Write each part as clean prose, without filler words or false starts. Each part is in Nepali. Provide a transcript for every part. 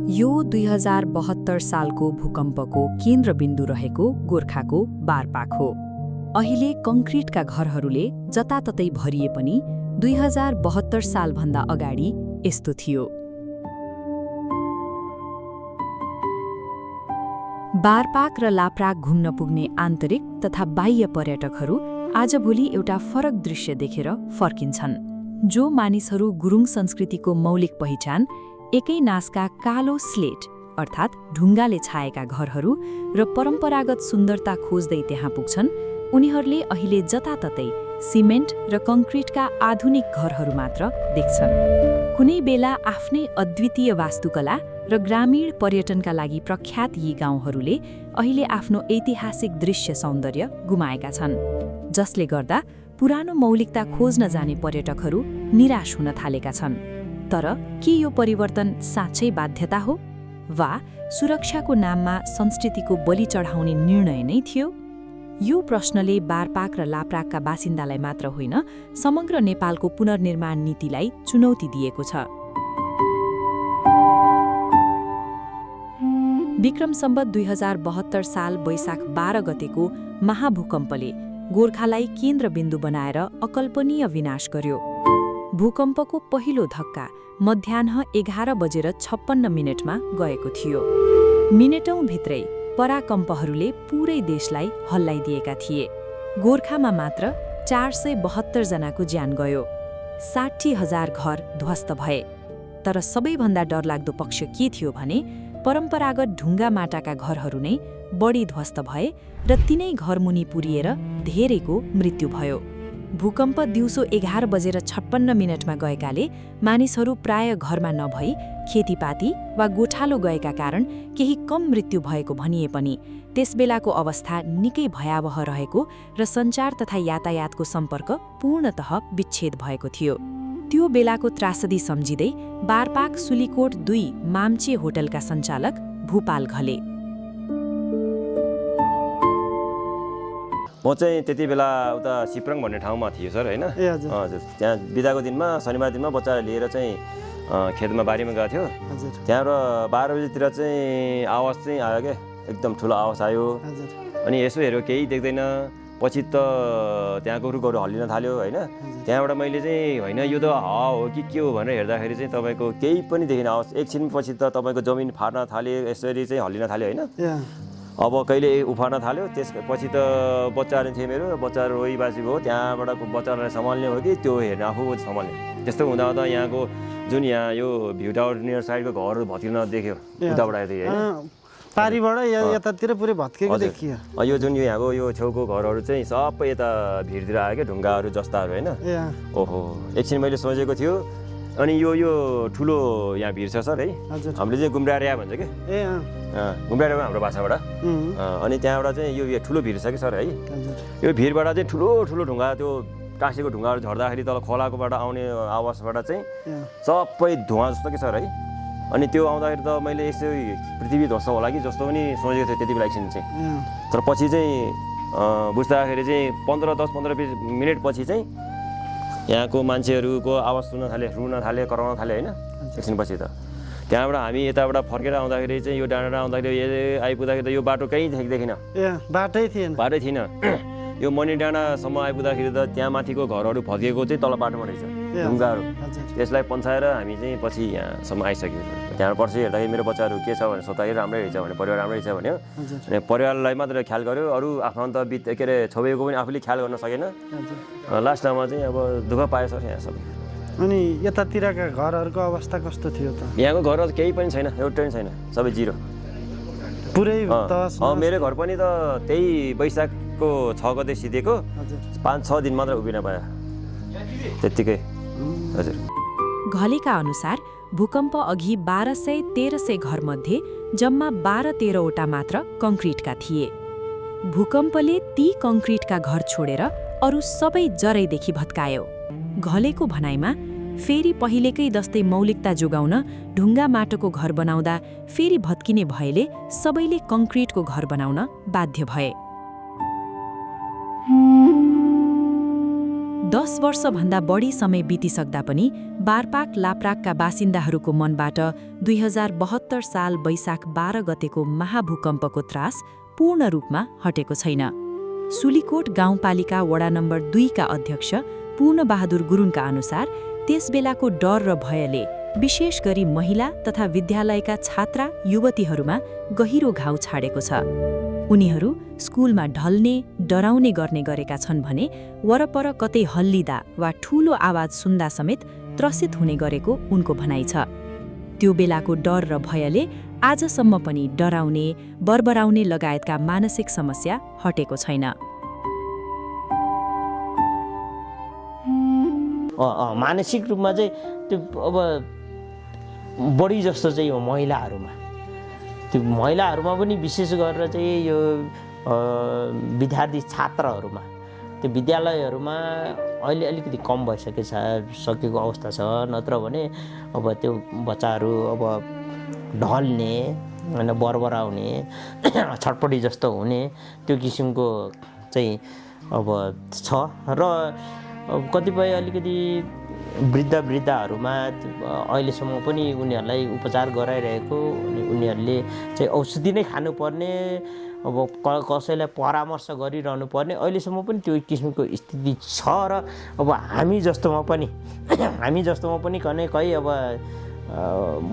यो 2072 सालको भूकम्पको केन्द्रबिन्दु रहेको गोर्खाको बारपाख हो। अहिले कङ्क्रिटका घरहरूले जताततै भरिए पनि 2072 सालभन्दा अगाडि यस्तो थियो। बारपाख र लाप्राक घुम्न पुग्ने आन्तरिक तथा बाह्य पर्यटकहरू आजभोलि एउटा फरक दृश्य देखेर फर्किन्छन्। जो मानिसहरू गुरुङ संस्कृतिको मौलिक पहिचान एकै नासका कालो स्लेट अर्थात् ढुङ्गाले छाएका घरहरू र परम्परागत सुन्दरता खोज्दै त्यहाँ पुग्छन्, उनीहरूले अहिले जताततै सिमेन्ट र कङ्क्रिटका आधुनिक घरहरू मात्र देख्छन्। कुनै बेला आफ्नै अद्वितीय वास्तुकला र ग्रामीण पर्यटनका लागि प्रख्यात यी गाउँहरूले अहिले आफ्नो ऐतिहासिक दृश्य सौन्दर्य गुमाएका छन्, जसले गर्दा पुरानो मौलिकता खोज्न जाने पर्यटकहरू निराश हुन थालेका छन्। तर के यो परिवर्तन साँच्चै बाध्यता हो वा सुरक्षाको नाममा संस्कृतिको बलि चढाउने निर्णय नै थियो? यो प्रश्नले बारपाख र लाप्राकका बासिन्दालाई मात्र होइन, समग्र नेपालको पुनर्निर्माण नीतिलाई चुनौती दिएको छ। विक्रम सम्वत 2072 साल वैशाख 12 गतेको महाभूकम्पले गोर्खालाई केन्द्रबिन्दु बनाएर अकल्पनीय विनाश गर्यो। भूकम्पको पहिलो धक्का मध्याह्न 11:56 गएको थियो। मिनेटौँभित्रै पराकम्पहरूले पूरै देशलाई हल्लाइदिएका थिए। गोर्खामा मात्र 472 जनाको ज्यान गयो, 60,000 घर ध्वस्त भए। तर सबैभन्दा डरलाग्दो पक्ष के थियो भने परम्परागत ढुङ्गा माटाका घरहरू नै बढी ध्वस्त भए र तिनै घरमुनि पुरिएर धेरैको मृत्यु भयो। भूकम्प दिउँसो 11:56 गएकाले मानिसहरू प्राय घरमा नभई खेतीपाती वा गोठालो गएका कारण केही कम मृत्यु भएको भनिए पनि त्यसबेलाको अवस्था निकै भयावह रहेको र सञ्चार तथा यातायातको सम्पर्क पूर्णतः विच्छेद भएको थियो। त्यो बेलाको त्रासदी सम्झिँदै बारपाख सुलीकोट 2 माम्चे होटलका सञ्चालक भूपाल घले, म चाहिँ त्यति बेला उता सिप्रङ भन्ने ठाउँमा थियो सर, होइन? हजुर, त्यहाँ बिदाको दिनमा शनिबार दिनमा बच्चा लिएर चाहिँ खेतमा बारीमा गएको थियो। त्यहाँबाट 12 बजीतिर चाहिँ आवाज चाहिँ आयो क्या, एकदम ठुलो आवाज आयो। अनि यसो हेऱ्यो केही देख्दैन, पछि त त्यहाँको रुखहरू हल्लिन थाल्यो, होइन? त्यहाँबाट मैले चाहिँ होइन यो त हावा हो कि के हो भनेर हेर्दाखेरि चाहिँ तपाईँको केही पनि देखिन आवाज। एकछिनपछि त तपाईँको जमिन फाट्न थाल्यो, यसरी चाहिँ हल्लिन थाल्यो, होइन? अब कहिले उफार्न थाल्यो। त्यसपछि त बच्चाहरू थिए मेरो, बच्चाहरू रोइबासी भयो। त्यहाँबाट बच्चाहरूलाई सम्हाल्ने हो कि त्यो हेर्ने आफू सम्हाल्ने, त्यस्तो हुँदा हुँदा यहाँको जुन यहाँ यो भ्यू टावर नियर साइडको घरहरू भत्किन देख्यो उताबाट आइदियो, होइन? पारीबाट यतातिर पुरै भत्केको देखियो। यो जुन यो यहाँको यो छेउको घरहरू चाहिँ सबै यता भिरतिर आयो क्या, ढुङ्गाहरू जस्ताहरू, होइन? ओहो, एकछिन मैले सोचेको थियो। अनि यो ठुलो यहाँ भिर छ सर, है? हामीले चाहिँ गुम्रारिया भन्छ कि, गुम्रारिया हाम्रो भाषाबाट। अनि त्यहाँबाट चाहिँ यो ठुलो भिर छ कि सर, है? यो भिरबाट चाहिँ ठुलो ठुलो ढुङ्गा, त्यो काँसीको ढुङ्गाहरू झर्दाखेरि तल खोलाकोबाट आउने आवाजबाट चाहिँ सबै धुवा जस्तो कि सर, है? अनि त्यो आउँदाखेरि त मैले यसो पृथ्वी ध्वस्त होला कि जस्तो पनि सोचेको थिएँ त्यति बेला एकछिन चाहिँ। तर पछि चाहिँ बुझ्दाखेरि चाहिँ 10-15-20 मिनट पछि चाहिँ यहाँको मान्छेहरूको आवाज सुन्न थाले, रुन थाले, कराउन थाले, होइन? एकछिनपछि त त्यहाँबाट हामी यताबाट फर्केर आउँदाखेरि चाहिँ यो डाँडा आउँदाखेरि आइपुग्दाखेरि त यो बाटो कहीँ देखिन, बाटै थिएन। यो मणि डाँडासम्म आइपुग्दाखेरि त त्यहाँ माथिको घरहरू भत्किएको चाहिँ तल बाटोमा रहेछ, ढुङ्गाहरू। त्यसलाई पन्छाएर हामी चाहिँ पछि यहाँसम्म आइसक्यौँ। त्यहाँबाट पर्सि हेर्दाखेरि मेरो बच्चाहरू के छ भने सोद्धाखेरि राम्रै रहेछ भने, परिवार राम्रै रहेछ भन्यो। अनि परिवारलाई मात्र ख्याल गर्यो, अरू आफन्त के अरे छोपेको पनि आफूले ख्याल गर्न सकेन। लास्टमा चाहिँ अब दुःख पायो सर यहाँ सबै। अनि यतातिरका घरहरूको अवस्था कस्तो थियो त? यहाँको घरहरू केही पनि छैन, एउटै पनि छैन, सबै जिरो पुरै। मेरो घर पनि त त्यही वैशाखको 6 गते सिधेको 5-6 दिन मात्र उभिन पायो, त्यत्तिकै। हजुर, घलेका अनुसार भूकम्प अघि 1200-1300 घरमध्ये जम्मा 12-13वटा मात्र कङ्क्रिटका थिए। भूकम्पले ती कङ्क्रिटका घर छोडेर अरू सबै जरैदेखि भत्कायो। घलेको भनाइमा फेरि पहिलेकै जस्तै मौलिकता जोगाउन ढुङ्गा माटोको घर बनाउँदा फेरि भत्किने भएले सबैले कङ्क्रिटको घर बनाउन बाध्य भए। 10 वर्षभन्दा बढी समय बितिसक्दा पनि बारपाक लाप्राकका बासिन्दाहरूको मनबाट 2072 साल वैशाख 12 गतेको महाभूकम्पको त्रास पूर्ण रूपमा हटेको छैन। सुलीकोट गाउँपालिका वडा नम्बर 2 का अध्यक्ष पूर्णबहादुर गुरुङका अनुसार त्यसबेलाको डर र भयले विशेष गरी महिला तथा विद्यालयका छात्रा युवतीहरूमा गहिरो घाउ छाडेको छ। उनीहरू स्कुलमा ढल्ने, डराउने गर्ने गरेका छन् भने वरपर कतै हल्लिँदा वा ठूलो आवाज सुन्दा समेत त्रसित हुने गरेको उनको भनाइ छ। त्यो बेलाको डर र भयले आजसम्म पनि डराउने, बर्बराउने लगायतका मानसिक समस्या हटेको छैन। मानसिक रूपमा चाहिँ त्यो अब बढी जस्तो चाहिँ यो महिलाहरूमा, त्यो महिलाहरूमा पनि विशेष गरेर चाहिँ यो विद्यार्थी छात्रहरूमा, त्यो विद्यालयहरूमा अहिले अलिकति कम सकेको अवस्था छ। नत्र भने अब त्यो बच्चाहरू अब ढल्ने होइन, बरबराउने, छटपटी जस्तो हुने त्यो किसिमको चाहिँ अब छ। र कतिपय अलिकति वृद्धहरूमा अहिलेसम्म पनि उनीहरूलाई उपचार गराइरहेको, उनीहरूले चाहिँ औषधि नै खानुपर्ने, अब कसैलाई परामर्श गरिरहनु पर्ने अहिलेसम्म पनि त्यो किसिमको स्थिति छ। र अब हामी जस्तोमा पनि कहीँ अब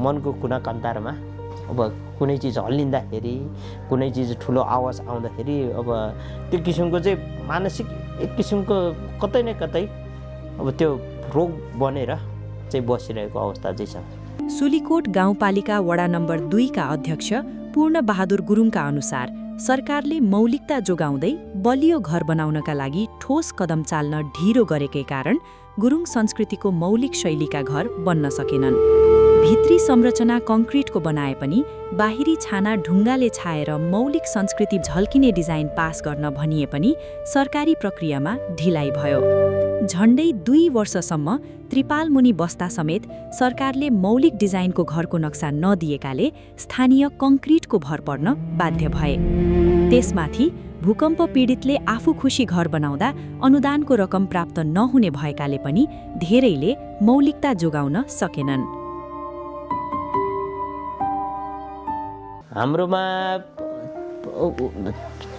मनको कुना कन्तारमा अब कुनै चिज हल्लिँदाखेरि, कुनै चिज ठुलो आवाज आउँदाखेरि अब त्यो किसिमको चाहिँ मानसिक एक किसिमको कतै न कतै अब त्यो रोग बनेर चाहिँ बसिरहेको अवस्था चाहिँ छ। सुलीकोट गाउँपालिका वडा नम्बर 2 का अध्यक्ष पूर्णबहादुर गुरुङका अनुसार सरकारले मौलिकता जोगाउँदै बलियो घर बनाउनका लागि ठोस कदम चाल्न ढिरो गरेकै कारण गुरुङ संस्कृतिको मौलिक शैलीका घर बन्न सकेनन्। भित्री संरचना कङ्क्रिटको बनाए पनि बाहिरी छाना ढुङ्गाले छाएर मौलिक संस्कृति झल्किने डिजाइन पास गर्न भनिए पनि सरकारी प्रक्रियामा ढिलाइ भयो। झण्डै 2 वर्षसम्म त्रिपालमुनि बस्दा समेत सरकारले मौलिक डिजाइनको घरको नक्सा नदिएकाले स्थानीय कङ्क्रिटको भर पर्न बाध्य भए। त्यसमाथि भूकम्प पीडितले आफू खुसी घर बनाउँदा अनुदानको रकम प्राप्त नहुने भएकाले पनि धेरैले मौलिकता जोगाउन सकेनन्। हाम्रोमा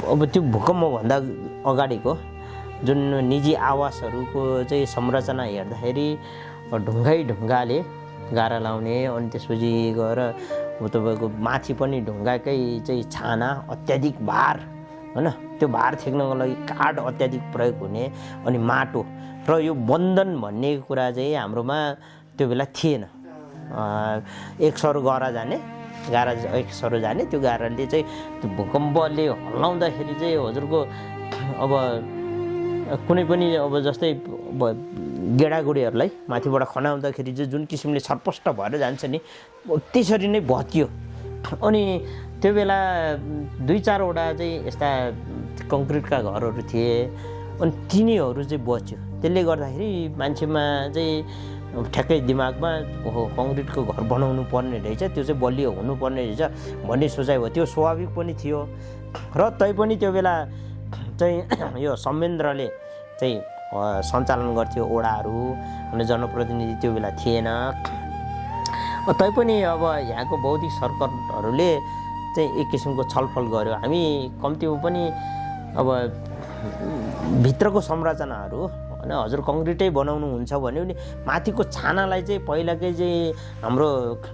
अब त्यो भूकम्पभन्दा अगाडिको जुन निजी आवासहरूको चाहिँ संरचना हेर्दाखेरि ढुङ्गाले गारा लाउने, अनि त्यसपछि गएर तपाईँको माथि पनि ढुङ्गाकै चाहिँ छाना, अत्याधिक भार होइन, त्यो भार थेक्नको लागि काठ अत्याधिक प्रयोग हुने, अनि माटो र यो बन्धन भन्ने कुरा चाहिँ हाम्रोमा त्यो बेला थिएन। एक सरो गारा जाने त्यो गाराले चाहिँ त्यो भूकम्पले हल्लाउँदाखेरि चाहिँ हजुरको अब कुनै पनि अब जस्तै गेडागुडीहरूलाई माथिबाट खनाउँदाखेरि चाहिँ जुन किसिमले छरपष्ट भएर जान्छ नि त्यसरी नै भत्कियो। अनि त्यो बेला 2-4 वटा चाहिँ यस्ता कङ्क्रिटका घरहरू थिए, अनि तिनीहरू चाहिँ बच्यो। त्यसले गर्दाखेरि मान्छेमा चाहिँ ठ्याक्कै दिमागमा ओहो कङ्क्रिटको घर बनाउनु पर्ने रहेछ, त्यो चाहिँ बलियो हुनुपर्ने रहेछ भन्ने सोचाइ भयो। त्यो स्वाभाविक पनि थियो। र तैपनि त्यो बेला चाहिँ यो संयन्त्रले चाहिँ सञ्चालन गर्थ्यो ओडाहरू, अनि जनप्रतिनिधि त्यो बेला थिएन। तैपनि अब यहाँको बौद्धिक सर्कलहरूले चाहिँ एक किसिमको छलफल गर्यो। हामी कम्तीमा पनि अब भित्रको संरचनाहरू होइन हजुर कङ्क्रिटै बनाउनुहुन्छ भने पनि माथिको छानालाई चाहिँ पहिलाकै चाहिँ हाम्रो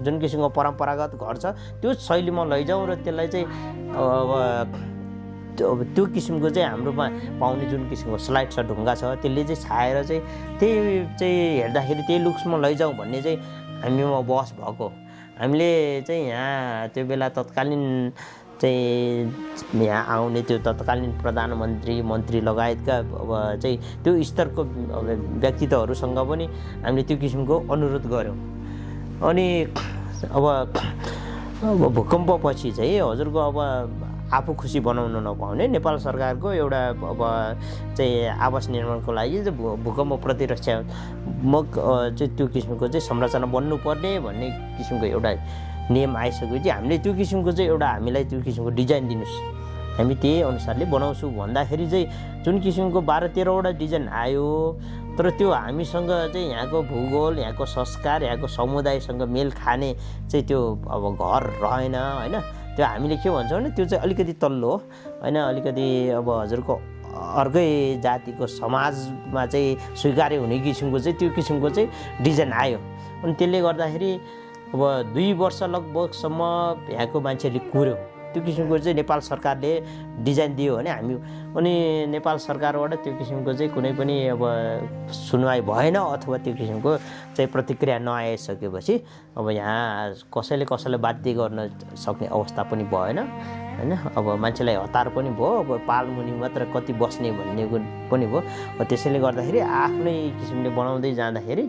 जुन किसिमको परम्परागत घर छ त्यो शैलीमा लैजाउँ र त्यसलाई चाहिँ अब त्यो किसिमको चाहिँ हाम्रोमा पाउने जुन किसिमको स्लाइड छ, ढुङ्गा छ, त्यसले चाहिँ छाएर चाहिँ त्यही चाहिँ हेर्दाखेरि त्यही लुक्समा लैजाउँ भन्ने चाहिँ हामीमा बहस भएको। हामीले चाहिँ यहाँ त्यो बेला तत्कालीन चाहिँ यहाँ आउने त्यो तत्कालीन प्रधानमन्त्री, मन्त्री लगायतका अब चाहिँ त्यो स्तरको व्यक्तित्वहरूसँग पनि हामीले त्यो किसिमको अनुरोध गऱ्यौँ। अनि अब भूकम्पपछि चाहिँ हजुरको अब आफू खुसी बनाउन नपाउने नेपाल सरकारको एउटा अब चाहिँ आवास निर्माणको लागि चाहिँ भूकम्प प्रतिरक्षात्मक चाहिँ त्यो किसिमको चाहिँ संरचना बन्नुपर्ने भन्ने किसिमको एउटा नियम आइसकेपछि हामीले त्यो किसिमको चाहिँ एउटा हामीलाई त्यो किसिमको डिजाइन दिनुहोस्, हामी त्यही अनुसारले बनाउँछु भन्दाखेरि चाहिँ जुन किसिमको 12-13 वटा डिजाइन आयो। तर त्यो हामीसँग चाहिँ यहाँको भूगोल, यहाँको संस्कार, यहाँको समुदायसँग मेल खाने चाहिँ त्यो अब घर रहेन होइन। त्यो हामीले के भन्छौँ भने त्यो चाहिँ अलिकति तल्लो हो होइन, अलिकति अब हजुरको अर्कै जातिको समाजमा चाहिँ स्वीकार्य हुने किसिमको चाहिँ त्यो किसिमको चाहिँ डिजाइन आयो। अनि त्यसले गर्दाखेरि अब 2 वर्ष लगभगसम्म यहाँको मान्छेहरूले कुर्यो। त्यो किसिमको चाहिँ नेपाल सरकारले डिजाइन दियो भने हामी, अनि नेपाल सरकारबाट त्यो किसिमको चाहिँ कुनै पनि अब सुनवाई भएन अथवा त्यो किसिमको चाहिँ प्रतिक्रिया नआइसकेपछि अब यहाँ कसैले कसैलाई बाध्य गर्न सक्ने अवस्था पनि भएन होइन। अब मान्छेलाई हतार पनि भयो, अब पालमुनि मात्र कति बस्ने भन्ने पनि भयो। त्यसैले गर्दाखेरि आफ्नै किसिमले बनाउँदै जाँदाखेरि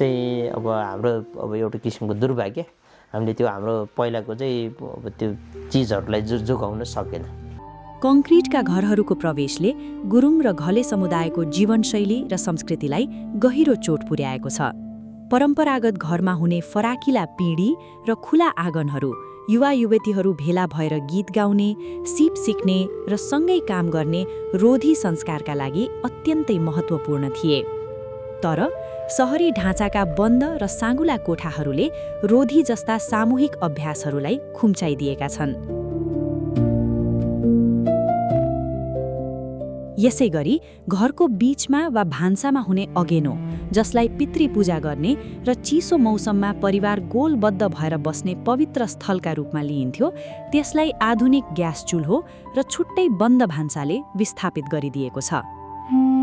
चाहिँ अब हाम्रो अब एउटा किसिमको दुर्भाग्य, हामीले त्यो हाम्रो पहिलाको चाहिँ अब त्यो चिजहरूलाई जोगाउन सकेन। कङ्क्रिटका घरहरूको प्रवेशले गुरुङ र घले समुदायको जीवनशैली र संस्कृतिलाई गहिरो चोट पुर्याएको छ। परम्परागत घरमा हुने फराकिला पिँढी र खुला आँगनहरू युवा युवतीहरू भेला भएर गीत गाउने, सिप सिक्ने र सँगै काम गर्ने रोधी संस्कारका लागि अत्यन्तै महत्त्वपूर्ण थिए। तर सहरी ढाँचाका बन्द र साँगुला कोठाहरूले रोधी जस्ता सामूहिक अभ्यासहरूलाई खुम्चाइदिएका छन्। यसै गरी घरको बीचमा वा भान्सामा हुने अगेनो, जसलाई पितृ पूजा गर्ने र चिसो मौसममा परिवार गोलबद्ध भएर बस्ने पवित्र स्थलका रूपमा लिइन्थ्यो, त्यसलाई आधुनिक ग्यास चुल्हो र छुट्टै बन्द भान्साले विस्थापित गरिदिएको छ।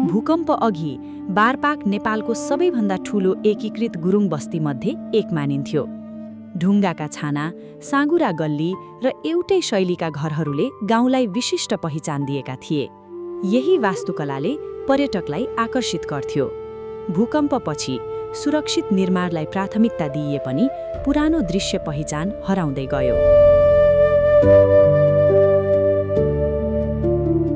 भूकम्प अघि बारपाक नेपालको सबैभन्दा ठूलो एकीकृत गुरुङ बस्तीमध्ये एक मानिन्थ्यो। ढुङ्गाका छाना, साँगुरा गल्ली र एउटै शैलीका घरहरूले गाउँलाई विशिष्ट पहिचान दिएका थिए। यही वास्तुकलाले पर्यटकलाई आकर्षित गर्थ्यो। भूकम्पपछि सुरक्षित निर्माणलाई प्राथमिकता दिइए पनि पुरानो दृश्य पहिचान हराउँदै गयो।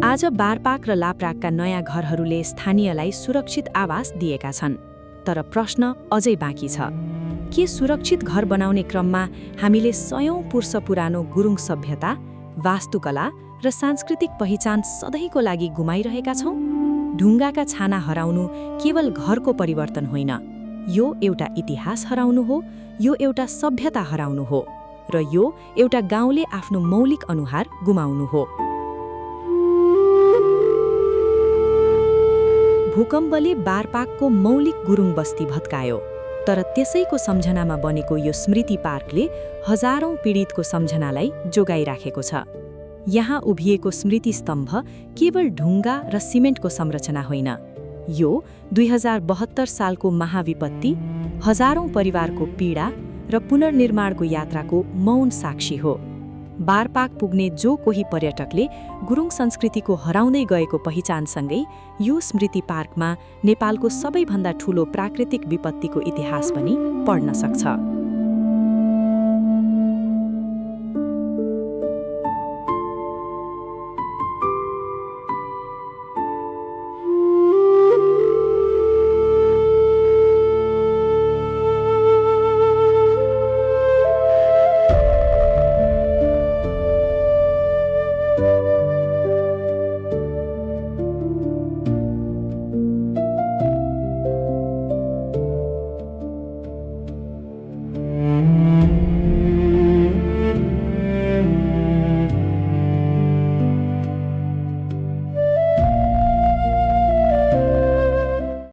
आज बारपाक र लाप्राकका नयाँ घरहरूले स्थानीयलाई सुरक्षित आवास दिएका छन्। तर प्रश्न अझै बाँकी छ, के सुरक्षित घर बनाउने क्रममा हामीले सयौं पुर्ष पुरानो गुरुङ सभ्यता, वास्तुकला र सांस्कृतिक पहिचान सधैँको लागि गुमाइरहेका छौँ? ढुङ्गाका छाना हराउनु केवल घरको परिवर्तन होइन, यो एउटा इतिहास हराउनु हो, यो एउटा सभ्यता हराउनु हो, र यो एउटा गाउँले आफ्नो मौलिक अनुहार गुमाउनु हो। भूकम्पले बारपाकको मौलिक गुरुङ बस्ती भत्कायो, तर त्यसैको सम्झनामा बनेको यो स्मृति पार्कले हजारौं पीडितको सम्झनालाई जोगाइराखेको छ। यहाँ उभिएको स्मृति स्तम्भ केवल ढुङ्गा र सिमेन्टको संरचना होइन, यो 2072 सालको महाविपत्ति, हजारौं परिवारको पीडा र पुनर्निर्माणको यात्राको मौन साक्षी हो। बारपाक पुग्ने जो कोही पर्यटकले गुरुङ संस्कृतिको हराउँदै गएको पहिचानसँगै यो स्मृति पार्कमा नेपालको सबैभन्दा ठूलो प्राकृतिक विपत्तिको इतिहास पनि पढ्न सक्छ।